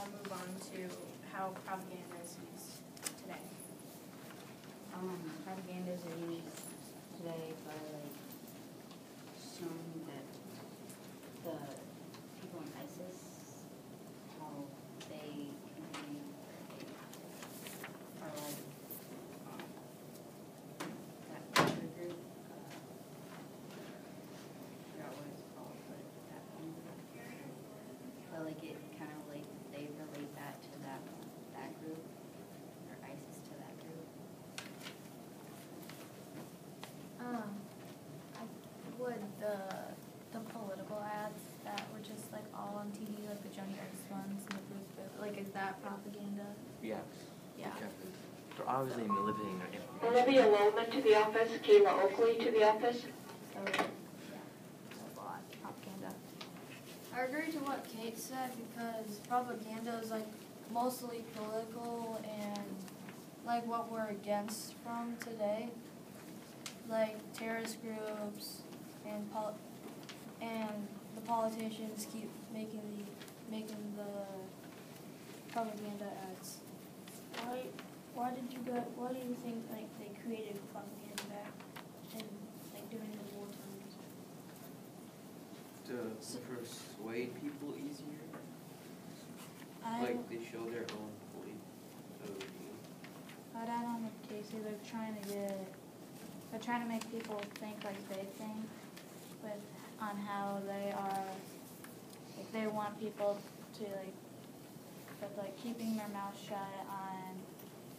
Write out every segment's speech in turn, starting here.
now move on to how propaganda is used today. Propagandas are used today by like showing that the people in ISIS, how they can be, are like that other group. I forgot what it's called, but that one. But like it kind of like they relate that to that group, or ISIS to that group. Would the political ads that were just like all on TV, like the Joni Ernst ones and the Bruce Booth, like is that propaganda? Yeah. Yeah. They're obviously manipulating their information. Olivia Lohman to the office, Kayla Oakley to the office. So yeah, that's a lot propaganda. I agree to what Kate said because propaganda is like mostly political and like what we're against from today, like terrorist groups and the politicians keep making the propaganda ads. Why do you think like they created propaganda back in like during the war times? To persuade people easier. Like they show their own point of view. I'd add on with Casey, they're trying to make people think like they think, on how they are, like they want people to like keeping their mouth shut on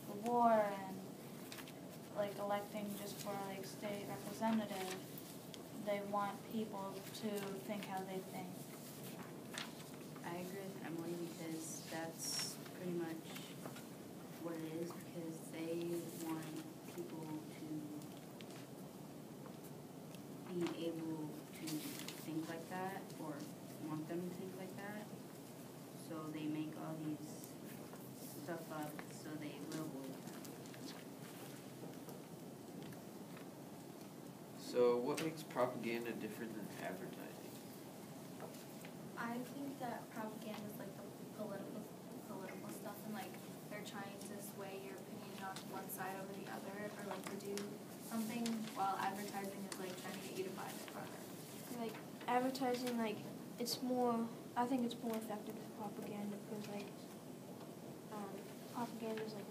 the war and like electing just for like state representative. They want people to think how they think. I agree with Emily because that's pretty much what it is, because they want people to be able to think like that, or want them to think like that. So they make all these stuff up so they will believe them. So what makes propaganda different than advertising? I think that propaganda is like the political stuff, and like they're trying to sway your opinion on one side over the other, or like to do something, while advertising is like trying to get you to buy the product. Like advertising, like I think it's more effective than propaganda because like propaganda is like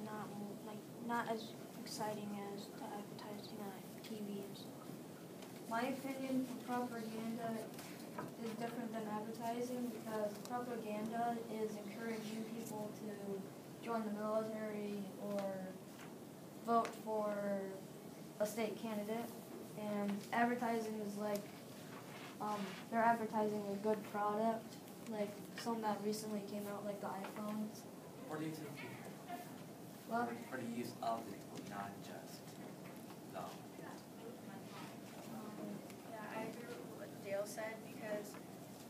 not as exciting as the advertising on TV and stuff. My opinion for propaganda is different than advertising because propaganda is encouraging people to join the military or vote for a state candidate, and advertising is like they're advertising a good product, like some that recently came out, like the iPhones. Or do you think Well, or do you use of the people, not just the? Yeah, I agree with what Dale said because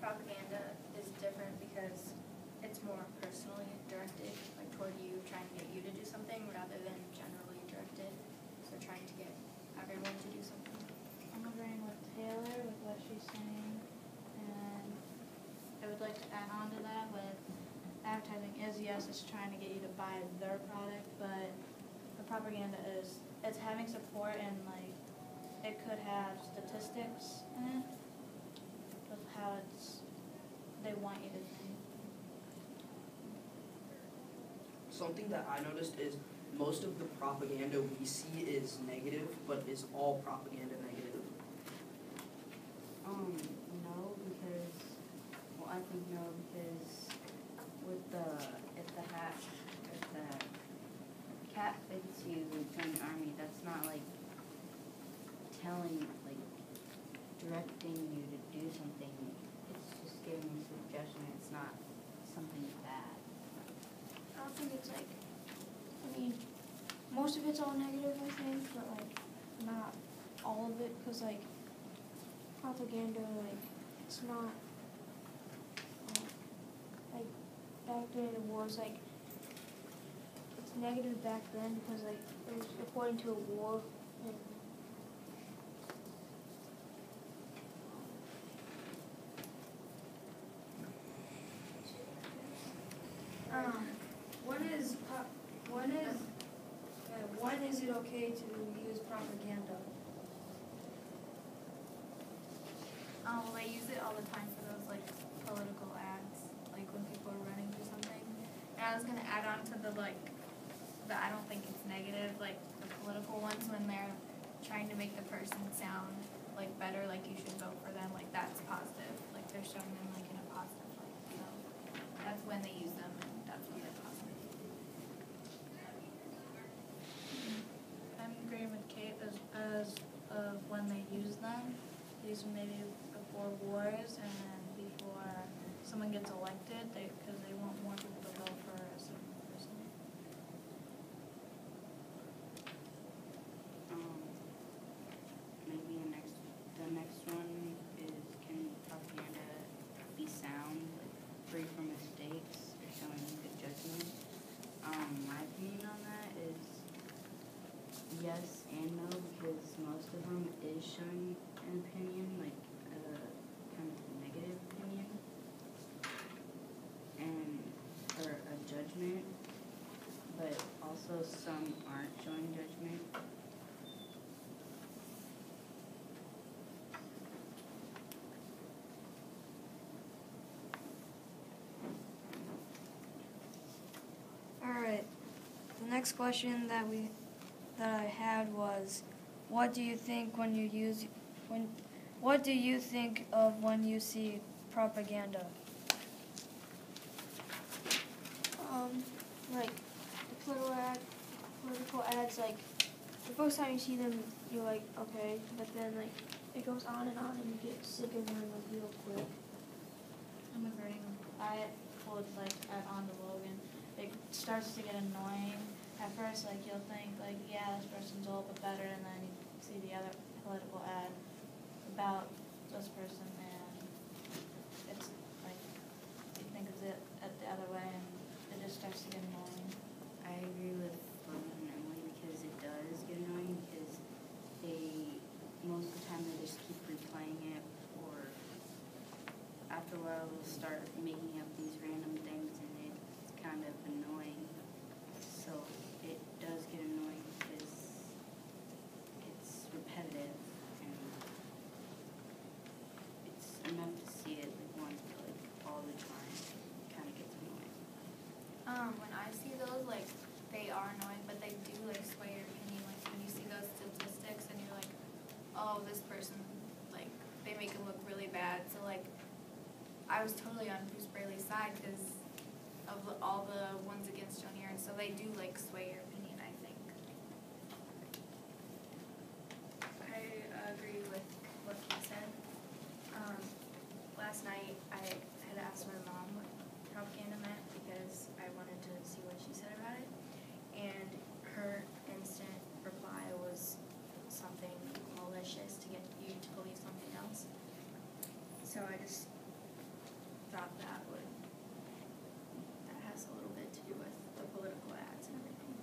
propaganda is different because it's more personally directed, like toward you, trying to get you to do something rather than generally directed. So trying to get everyone to do something. I'm agreeing with Taylor with what she's saying, and I would like to add on to that with advertising is, yes, it's trying to get you to buy their product, but the propaganda is, it's having support and like it could have statistics in it of how they want you to think. Something that I noticed is most of the propaganda we see is negative, but is all propaganda negative? No, because, well, I think no, because with if the cat fits you join the army, that's not like directing you to do something. It's just giving you a suggestion. It's not something bad. I don't think it's like, I mean, most of it's all negative, I think, but like not all of it, because like propaganda, like it's not like back during the wars, like it's negative back then because like it was according to a war. And When is it okay to use propaganda? Well, they use it all the time for those like political ads, like when people are running for something. And I was gonna add on to the I don't think it's negative, like the political ones when they're trying to make the person sound like better, like you should vote for them, like that's positive. Like they're showing them like in a positive light. So that's when they use them, and that's when they're positive. I'm agreeing with Kate as of when they use them. These are maybe before wars and before someone gets elected, because they want more people to vote for a certain person. Maybe the next one is, can propaganda be sound, like free from mistakes or showing good judgment? My opinion on that is yes and no, because most of them is showing an opinion, like a kind of negative opinion, and or a judgment, but also some aren't showing judgment. Alright, the next question that I had was, what do you think when you use, what do you think of when you see propaganda? Like the political ads, like the first time you see them, you're like, okay, but then like it goes on and you get sick of them like real quick. I'm agreeing. I would like to add on to Logan. It starts to get annoying. At first, like you'll think like, yeah, this person's a little bit better, and then you see the other political ad about this person, and it's like you think it's it at the other way, and it just starts to get annoying. I agree with Logan and Emily because it does get annoying because most of the time they just keep replaying it, or after a while they'll start making up these random things and it's kind of annoying. So it does get annoying because it's repetitive and it's enough to see it like once, but like all the time it kind of gets annoying. When I see those, like, they are annoying, but they do, like, sway your opinion. Like, when you see those statistics and you're like, oh, this person, like, they make it look really bad. So, like, I was totally on Bruce Braley's side because of all the ones against Joan Aaron. So they do, like, sway your opinion, I think. I agree with what he said. Last night, I had asked my mom what propaganda meant because I wanted to see what she said about it. And her instant reply was something malicious to get you to believe something else. So I just thought that has a little bit to do with the political ads and everything.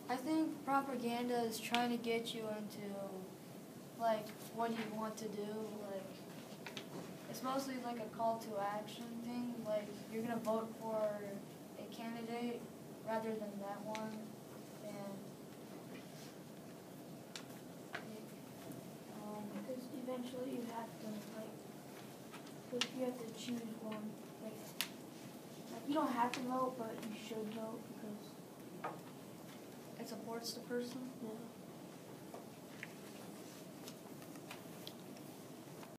I think propaganda is trying to get you into, like, what you want to do. Like, it's mostly like a call to action thing. Like, you're gonna vote for a candidate rather than that one, and Because eventually you have to you have to choose one. Like you don't have to vote, but you should vote because it supports the person. yeah.